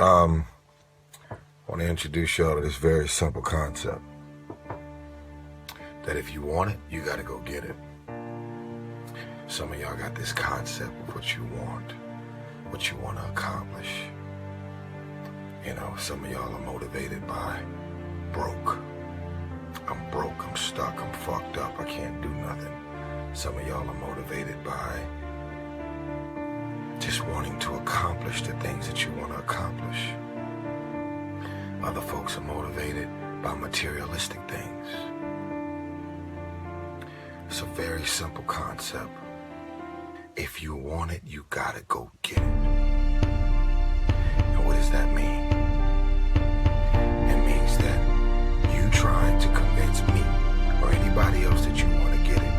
I want to introduce y'all to this very simple concept. That if you want it, you gotta go get it. Some of y'all got this concept of what you want to accomplish. You know, some of y'all are motivated by broke. I'm broke, I'm stuck, I'm fucked up, I can't do nothing. Some of y'all are motivated by just wanting to accomplish the things that you want to accomplish. Other folks are motivated by materialistic things. It's a very simple concept. If you want it, you gotta go get it. And what does that mean? It means that you trying to convince me or anybody else that you want to get it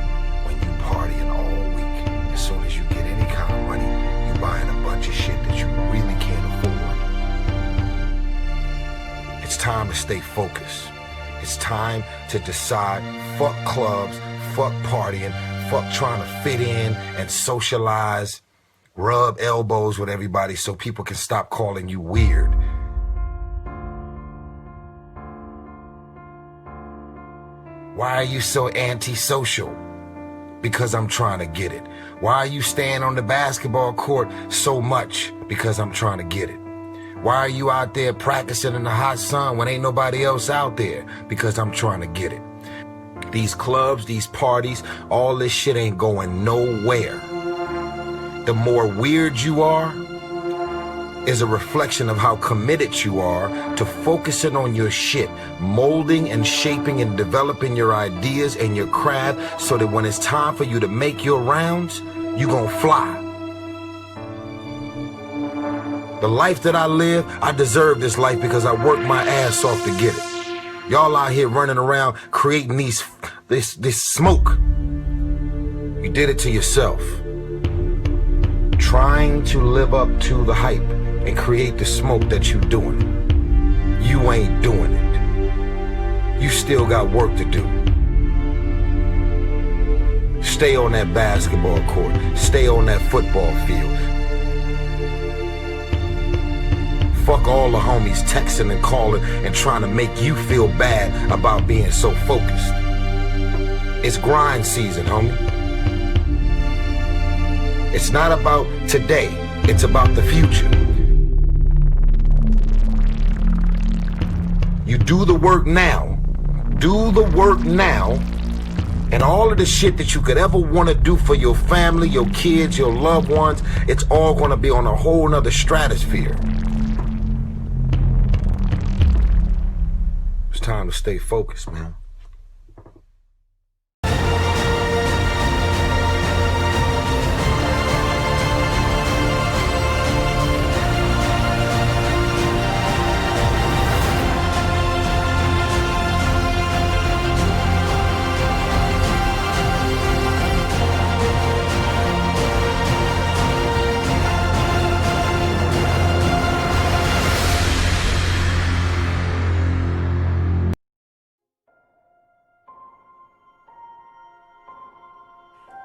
when you partying all week. As soon as you get any kind of money, you buying a bunch of shit that you really can't afford. It's time to stay focused. It's time to decide, fuck clubs, fuck partying, fuck trying to fit in and socialize, rub elbows with everybody so people can stop calling you weird. Why are you so antisocial? Because I'm trying to get it. Why are you staying on the basketball court so much? Because I'm trying to get it. Why are you out there practicing in the hot sun when ain't nobody else out there? Because I'm trying to get it. These clubs, these parties, all this shit ain't going nowhere. The more weird you are is a reflection of how committed you are to focusing on your shit, molding and shaping and developing your ideas and your craft so that when it's time for you to make your rounds, you gonna fly. The life that I live, I deserve this life because I worked my ass off to get it. Y'all out here running around creating this smoke. You did it to yourself. Trying to live up to the hype and create the smoke that you doing. You ain't doing it. You still got work to do. Stay on that basketball court. Stay on that football field. Fuck all the homies texting and calling and trying to make you feel bad about being so focused. It's grind season, homie. It's not about today, it's about the future. You do the work now. Do the work now. And all of the shit that you could ever want to do for your family, your kids, your loved ones, it's all going to be on a whole nother stratosphere. It's time to stay focused, man.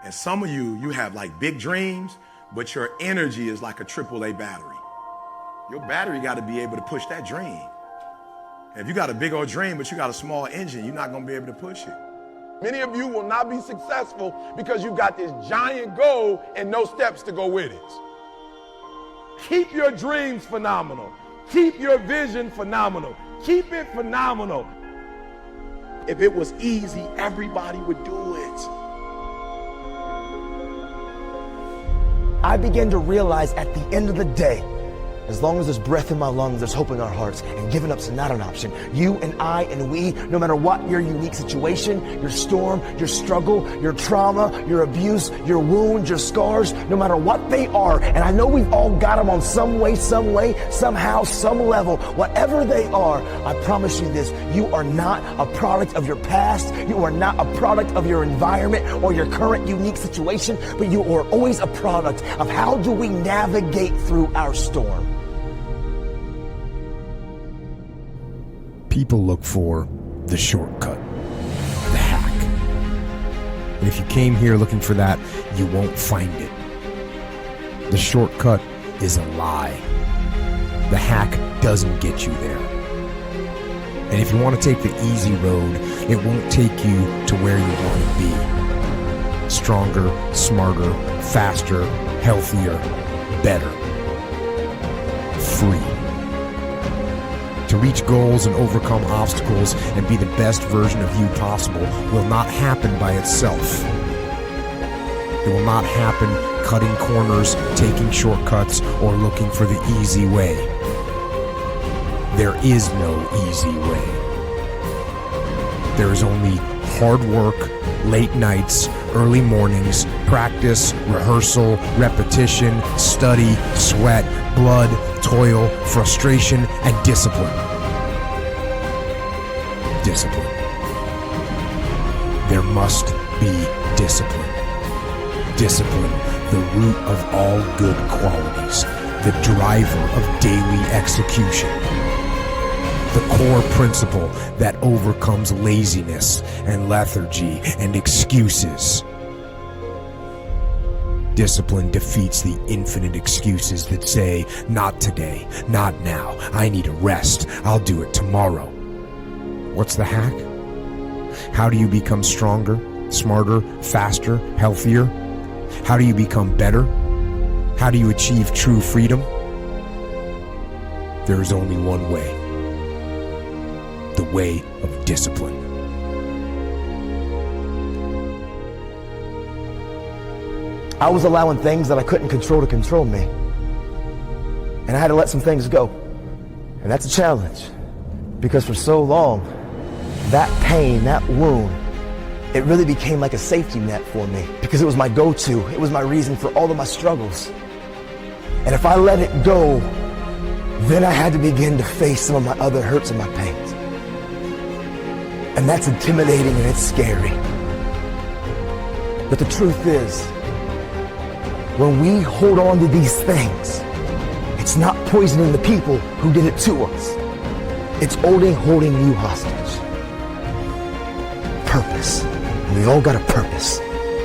And some of you have like big dreams, but your energy is like a AAA battery. Your battery got to be able to push that dream. If you got a big old dream, but you got a small engine, you're not going to be able to push it. Many of you will not be successful because you've got this giant goal and no steps to go with it. Keep your dreams phenomenal. Keep your vision phenomenal. Keep it phenomenal. If it was easy, everybody would do it. I began to realize at the end of the day, as long as there's breath in my lungs, there's hope in our hearts, and giving up's not an option. You and I and we, no matter what your unique situation, your storm, your struggle, your trauma, your abuse, your wounds, your scars, no matter what they are, and I know we've all got them on some way, somehow, some level, whatever they are, I promise you this, you are not a product of your past, you are not a product of your environment or your current unique situation, but you are always a product of how do we navigate through our storm. People look for the shortcut, the hack. And if you came here looking for that, you won't find it. The shortcut is a lie. The hack doesn't get you there. And if you want to take the easy road, it won't take you to where you want to be. Stronger, smarter, faster, healthier, better. Free. To reach goals and overcome obstacles and be the best version of you possible will not happen by itself. It will not happen cutting corners, taking shortcuts, or looking for the easy way. There is no easy way. There is only hard work, late nights, early mornings, practice, rehearsal, repetition, study, sweat, blood, toil, frustration, and discipline. Discipline. There must be discipline. Discipline, the root of all good qualities, the driver of daily execution, the core principle that overcomes laziness and lethargy and excuses. Discipline defeats the infinite excuses that say, not today, not now, I need a rest, I'll do it tomorrow. What's the hack? How do you become stronger, smarter, faster, healthier? How do you become better? How do you achieve true freedom? There is only one way. The way of discipline. I was allowing things that I couldn't control to control me. And I had to let some things go. And that's a challenge. Because for so long, that pain, that wound, it really became like a safety net for me. Because it was my go-to. It was my reason for all of my struggles. And if I let it go, then I had to begin to face some of my other hurts and my pains. And that's intimidating and it's scary. But the truth is, when we hold on to these things, it's not poisoning the people who did it to us. It's only holding you hostage. Purpose. We all got a purpose.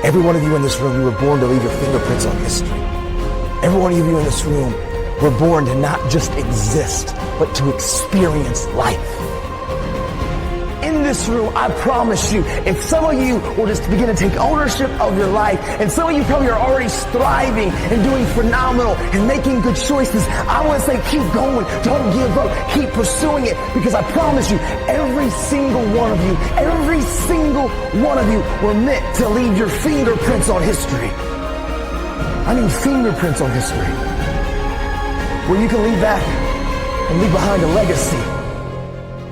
Every one of you in this room, you were born to leave your fingerprints on history. Every one of you in this room were born to not just exist, but to experience life. In this room, I promise you, if some of you will just begin to take ownership of your life, and some of you probably are already striving and doing phenomenal and making good choices, I want to say keep going, don't give up, keep pursuing it, because I promise you, every single one of you were meant to leave your fingerprints on history. I mean fingerprints on history, where you can leave back and leave behind a legacy,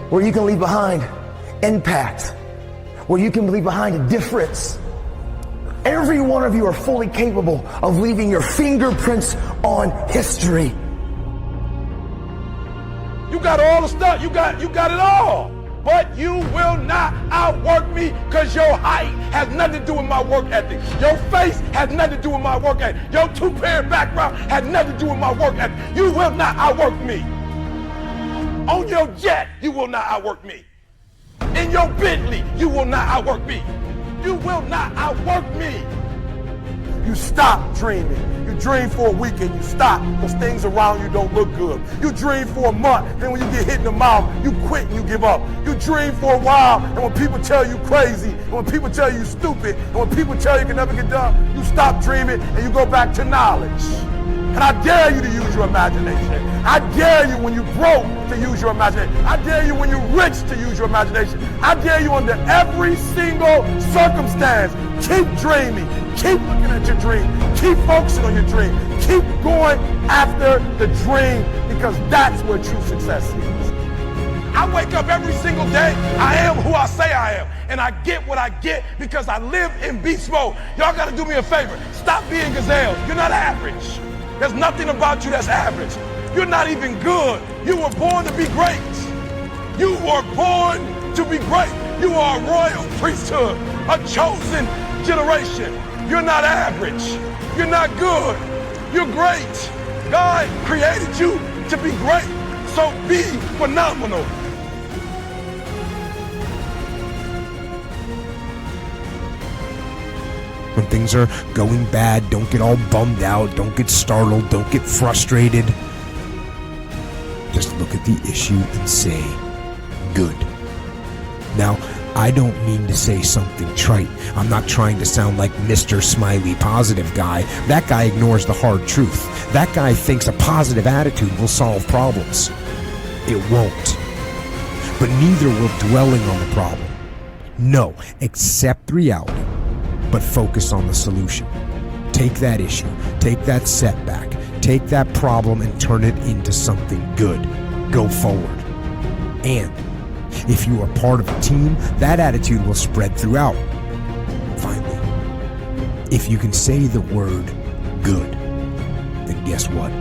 where you can leave behind impact, where you can leave behind a difference. Every one of you are fully capable of leaving your fingerprints on history. You got all the stuff, you got it all. But you will not outwork me because your height has nothing to do with my work ethic. Your face has nothing to do with my work ethic. Your two-parent background has nothing to do with my work ethic. You will not outwork me. On your jet, you will not outwork me. In your Bentley, you will not outwork me. You will not outwork me. You stop dreaming. You dream for a week and you stop because things around you don't look good. You dream for a month, and when you get hit in the mouth, you quit and you give up. You dream for a while, and when people tell you crazy, and when people tell you stupid, and when people tell you can never get done, you stop dreaming and you go back to knowledge. And I dare you to use your imagination. I dare you when you're broke to use your imagination. I dare you when you're rich to use your imagination. I dare you under every single circumstance. Keep dreaming. Keep looking at your dream. Keep focusing on your dream. Keep going after the dream, because that's where true success is. I wake up every single day. I am who I say I am. And I get what I get because I live in beast mode. Y'all got to do me a favor. Stop being gazelles. You're not average. There's nothing about you that's average. You're not even good. You were born to be great. You were born to be great. You are a royal priesthood, a chosen generation. You're not average. You're not good. You're great. God created you to be great. So be phenomenal. When things are going bad, don't get all bummed out, don't get startled, don't get frustrated. look at the issue and say, good. Now, I don't mean to say something trite. I'm not trying to sound like Mr. Smiley Positive guy. That guy ignores the hard truth. That guy thinks a positive attitude will solve problems. It won't. But neither will dwelling on the problem. No, accept reality, but focus on the solution. Take that issue, take that setback, take that problem and turn it into something good. Go forward. And if you are part of a team, that attitude will spread throughout. Finally, if you can say the word good, then guess what?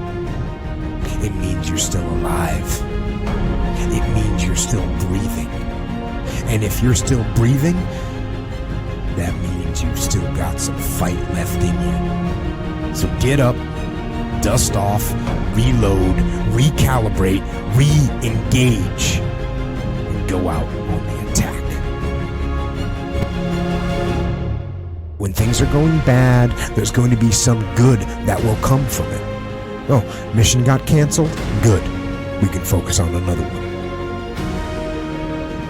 It means you're still alive. It means you're still breathing. And if you're still breathing, that means you've still got some fight left in you. So get up, dust off, reload, recalibrate, re-engage, and go out on the attack. When things are going bad, there's going to be some good that will come from it. Oh, mission got canceled? Good. We can focus on another one.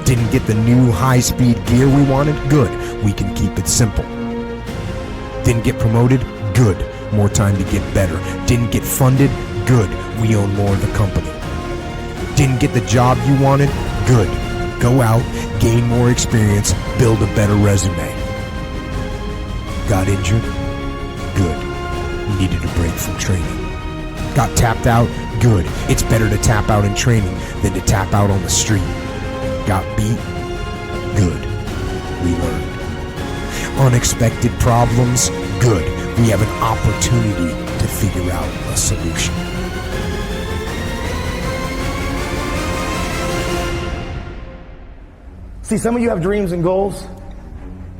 Didn't get the new high-speed gear we wanted? Good. We can keep it simple. Didn't get promoted? Good. More time to get better. Didn't get funded? Good. We own more of the company. Didn't get the job you wanted? Good. Go out, gain more experience, build a better resume. Got injured? Good. Needed a break from training. Got tapped out? Good. It's better to tap out in training than to tap out on the street. Got beat? Good. We learned. Unexpected problems? Good. We have an opportunity to figure out a solution. See, some of you have dreams and goals,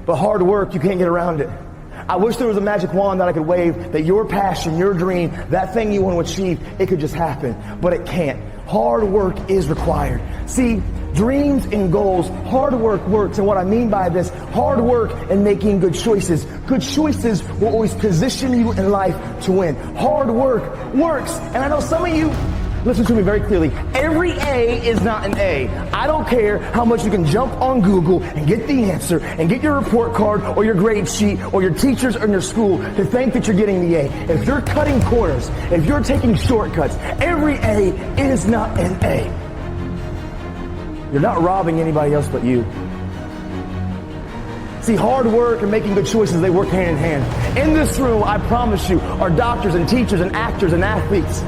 but hard work, you can't get around it. I wish there was a magic wand that I could wave, that your passion, your dream, that thing you want to achieve, it could just happen, but it can't. Hard work is required. See, dreams and goals, hard work works, and what I mean by this, hard work and making good choices. Good choices will always position you in life to win. Hard work works, and I know some of you, listen to me very clearly. Every A is not an A. I don't care how much you can jump on Google and get the answer and get your report card or your grade sheet or your teachers or your school to think that you're getting the A. If you're cutting corners, if you're taking shortcuts, every A is not an A. You're not robbing anybody else but you. See, hard work and making good choices, they work hand in hand. In this room, I promise you, are doctors and teachers and actors and athletes,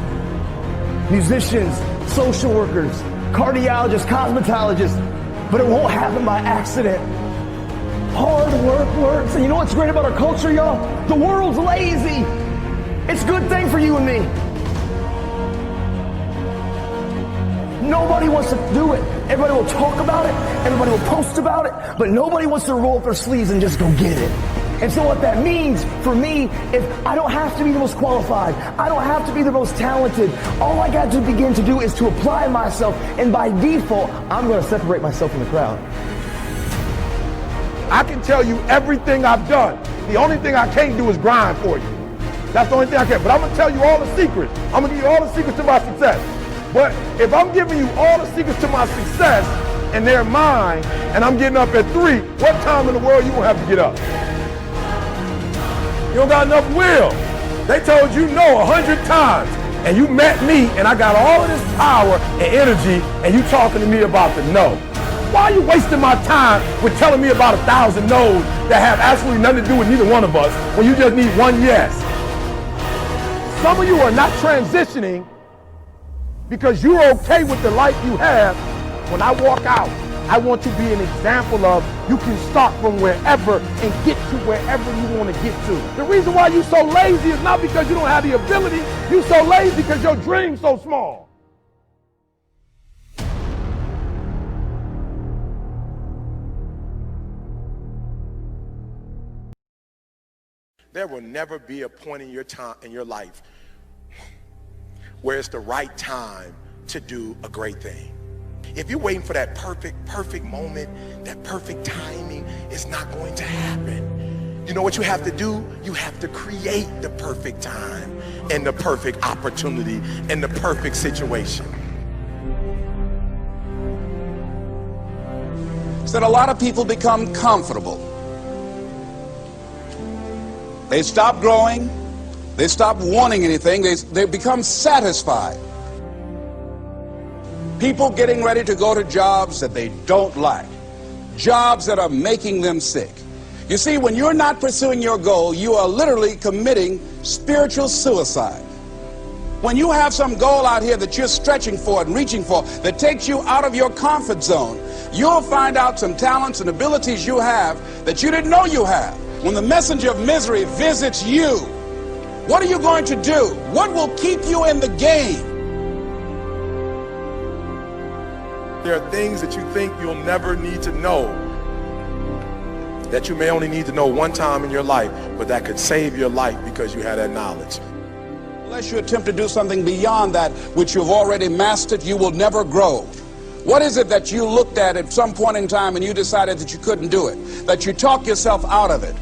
musicians, social workers, cardiologists, cosmetologists, but it won't happen by accident. Hard work works. And you know what's great about our culture, y'all? The world's lazy. It's a good thing for you and me. Nobody wants to do it. Everybody will talk about it. Everybody will post about it. But nobody wants to roll up their sleeves and just go get it. And so what that means for me, if I don't have to be the most qualified, I don't have to be the most talented, all I got to begin to do is to apply myself, and by default, I'm going to separate myself from the crowd. I can tell you everything I've done. The only thing I can't do is grind for you. That's the only thing I can. But I'm going to tell you all the secrets. I'm going to give you all the secrets to my success. But if I'm giving you all the secrets to my success and they're mine, and I'm getting up at 3, what time in the world you going to have to get up? You don't got enough will. They told you no 100 times, and you met me, and I got all of this power and energy, and you talking to me about the no. Why are you wasting my time with telling me about 1,000 no's that have absolutely nothing to do with neither one of us when you just need one yes? Some of you are not transitioning because you're okay with the life you have. When I walk out, I want to be an example of you can start from wherever and get to wherever you want to get to. The reason why you're so lazy is not because you don't have the ability. You're so lazy because your dream's so small. There will never be a point in your time in your life where it's the right time to do a great thing. If you're waiting for that perfect moment, that perfect timing, it's not going to happen. You know what you have to do? You have to create the perfect time and the perfect opportunity and the perfect situation. is that a lot of people become comfortable. They stop growing. They stop wanting anything. They become satisfied. People getting ready to go to jobs that they don't like. Jobs that are making them sick. You see, when you're not pursuing your goal, you are literally committing spiritual suicide. When you have some goal out here that you're stretching for and reaching for that takes you out of your comfort zone, you'll find out some talents and abilities you have that you didn't know you have. When the messenger of misery visits you, what are you going to do? What will keep you in the game? There are things that you think you'll never need to know, that you may only need to know one time in your life, but that could save your life because you had that knowledge. Unless you attempt to do something beyond that which you've already mastered, you will never grow. What is it that you looked at some point in time and you decided that you couldn't do it, that you talked yourself out of it?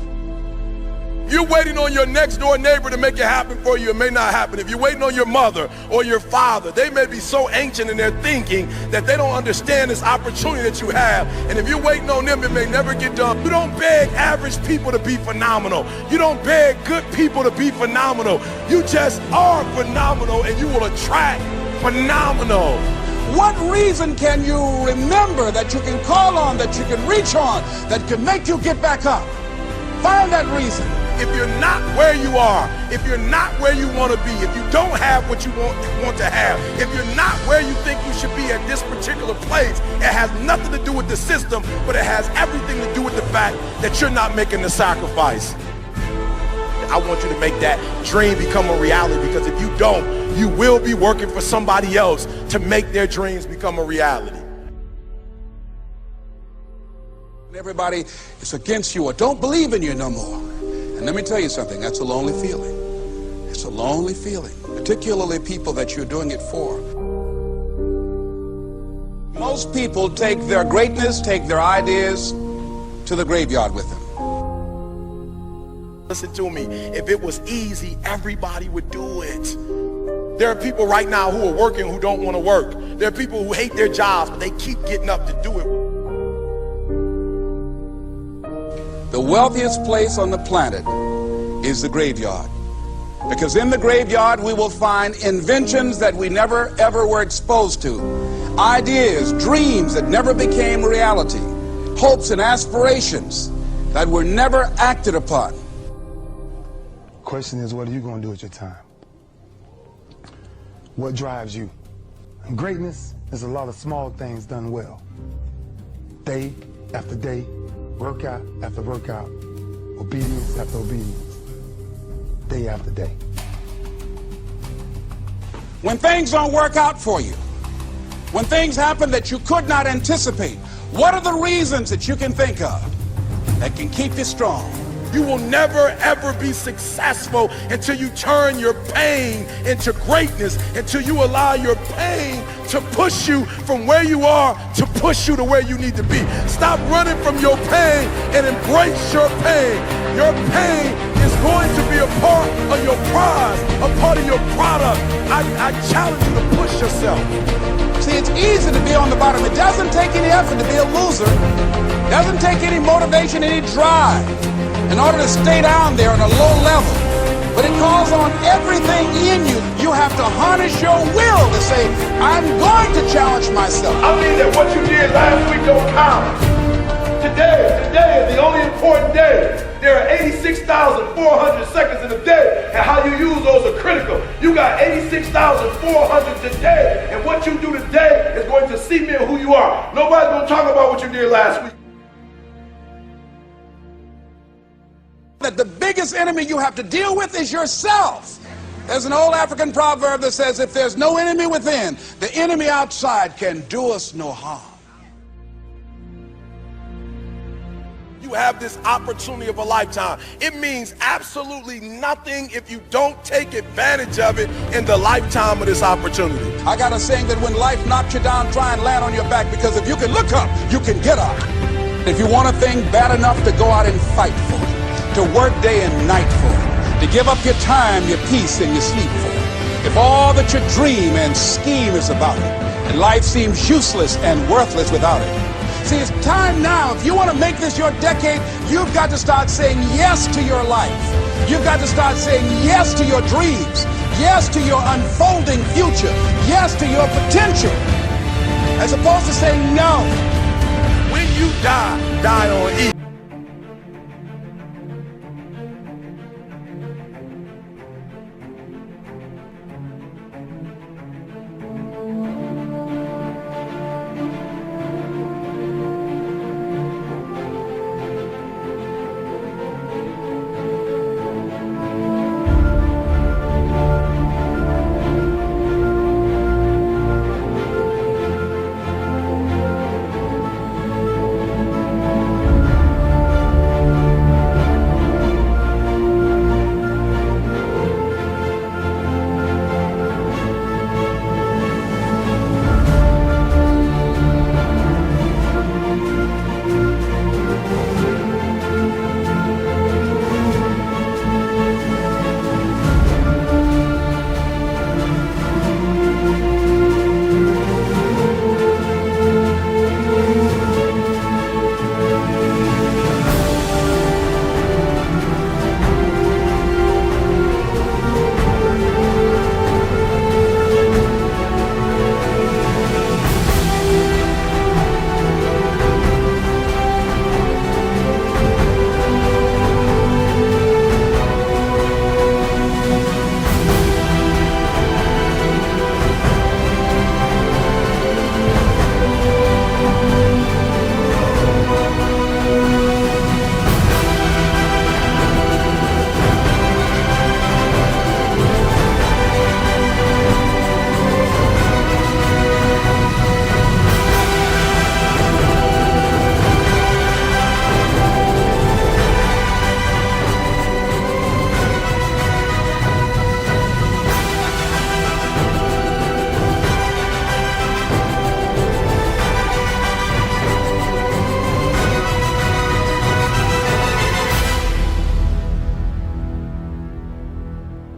If you're waiting on your next door neighbor to make it happen for you, it may not happen. If you're waiting on your mother or your father, they may be so ancient in their thinking that they don't understand this opportunity that you have. And if you're waiting on them, it may never get done. You don't beg average people to be phenomenal. You don't beg good people to be phenomenal. You just are phenomenal, and you will attract phenomenal. What reason can you remember that you can call on, that you can reach on, that can make you get back up? Find that reason. If you're not where you are, if you're not where you want to be, if you don't have what you want to have, if you're not where you think you should be at this particular place, it has nothing to do with the system, but it has everything to do with the fact that you're not making the sacrifice. I want you to make that dream become a reality, because if you don't, you will be working for somebody else to make their dreams become a reality. Everybody is against you or don't believe in you no more. And let me tell you something, that's a lonely feeling. It's a lonely feeling, particularly people that you're doing it for. Most people take their greatness, take their ideas to the graveyard with them. Listen to me, if it was easy, everybody would do it. There are people right now who are working who don't want to work. There are people who hate their jobs, but they keep getting up to do it. The wealthiest place on the planet is the graveyard. Because in the graveyard we will find inventions that we never ever were exposed to. Ideas, dreams that never became reality. Hopes and aspirations that were never acted upon. Question is, what are you going to do with your time? What drives you? And greatness is a lot of small things done well. Day after day, workout after workout, obedience after obedience, day after day. When things don't work out for you, when things happen that you could not anticipate, what are the reasons that you can think of that can keep you strong? You will never ever be successful until you turn your pain into greatness, until you allow your pain to push you from where you are to push you to where you need to be. Stop running from your pain and embrace your pain. Your pain is going to be a part of your prize, a part of your product. I challenge you to push yourself. See, it's easy to be on the bottom. It doesn't take any effort to be a loser. It doesn't take any motivation, any drive in order to stay down there on a low level. But it calls on everything in you. You have to harness your will to say, I'm going to challenge myself. I mean that what you did last week don't count. Today is the only important day. There are 86,400 seconds in a day, and how you use those are critical. You got 86,400 today, and what you do today is going to cement who you are. Nobody's going to talk about what you did last week. That the biggest enemy you have to deal with is yourself. There's an old African proverb that says, if there's no enemy within, the enemy outside can do us no harm. You have this opportunity of a lifetime. It means absolutely nothing if you don't take advantage of it in the lifetime of this opportunity. I got a saying that when life knocks you down, try and land on your back, because if you can look up, you can get up. If you want a thing bad enough to go out and fight for it, to work day and night for it, to give up your time, your peace, and your sleep for it. If all that you dream and scheme is about it, and life seems useless and worthless without it, See, it's time now. If you want to make this your decade, you've got to start saying yes to your life. You've got to start saying yes to your dreams, yes to your unfolding future, yes to your potential, as opposed to saying no. When you die, die on E.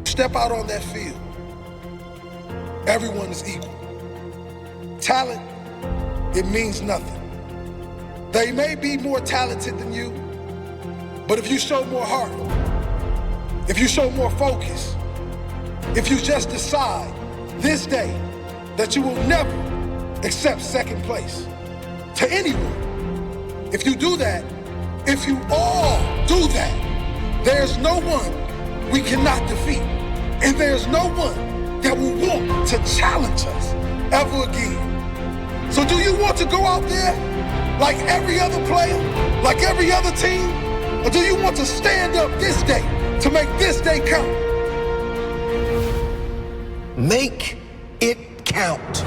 Step out on that field. Everyone is equal. Talent, it means nothing. They may be more talented than you, but if you show more heart, if you show more focus, if you just decide this day that you will never accept second place to anyone, if you do that, if you all do that, there's no one we cannot defeat. And there's no one that will want to challenge us ever again. So do you want to go out there like every other player, like every other team? Or do you want to stand up this day to make this day count? Make it count.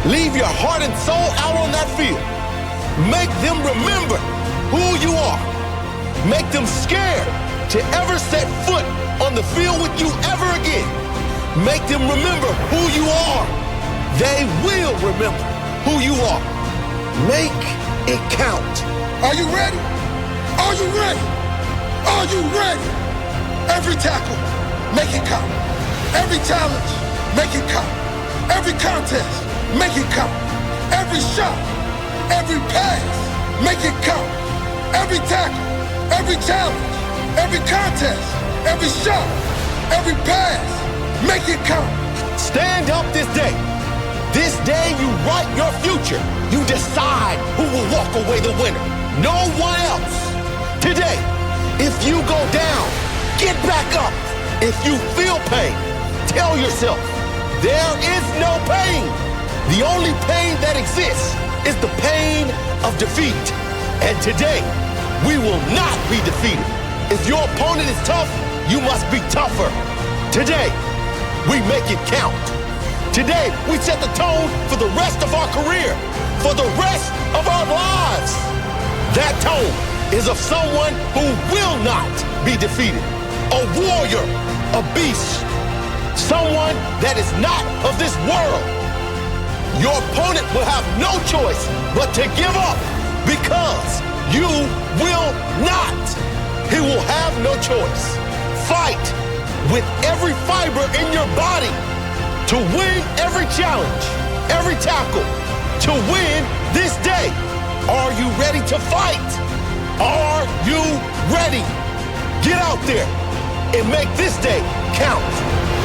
Leave your heart and soul out on that field. Make them remember who you are. Make them scared to ever set foot on the field with you ever again. Make them remember who you are. They will remember who you are. Make it count. Are you ready? Are you ready? Are you ready? Every tackle, make it count. Every challenge, make it count. Every contest, make it count. Every shot, every pass, make it count. Every tackle, every challenge, every contest, every shot, every pass, make it count. Stand up this day. This day you write your future. You decide who will walk away the winner. No one else. Today, if you go down, get back up. If you feel pain, tell yourself, there is no pain. The only pain that exists is the pain of defeat. And today, we will not be defeated. If your opponent is tough, you must be tougher. Today, we make it count. Today, we set the tone for the rest of our career, for the rest of our lives. That tone is of someone who will not be defeated. A warrior, a beast, someone that is not of this world. Your opponent will have no choice but to give up because you will not. He will have no choice. Fight with every fiber in your body to win every challenge, every tackle, to win this day. Are you ready to fight? Are you ready? Get out there and make this day count.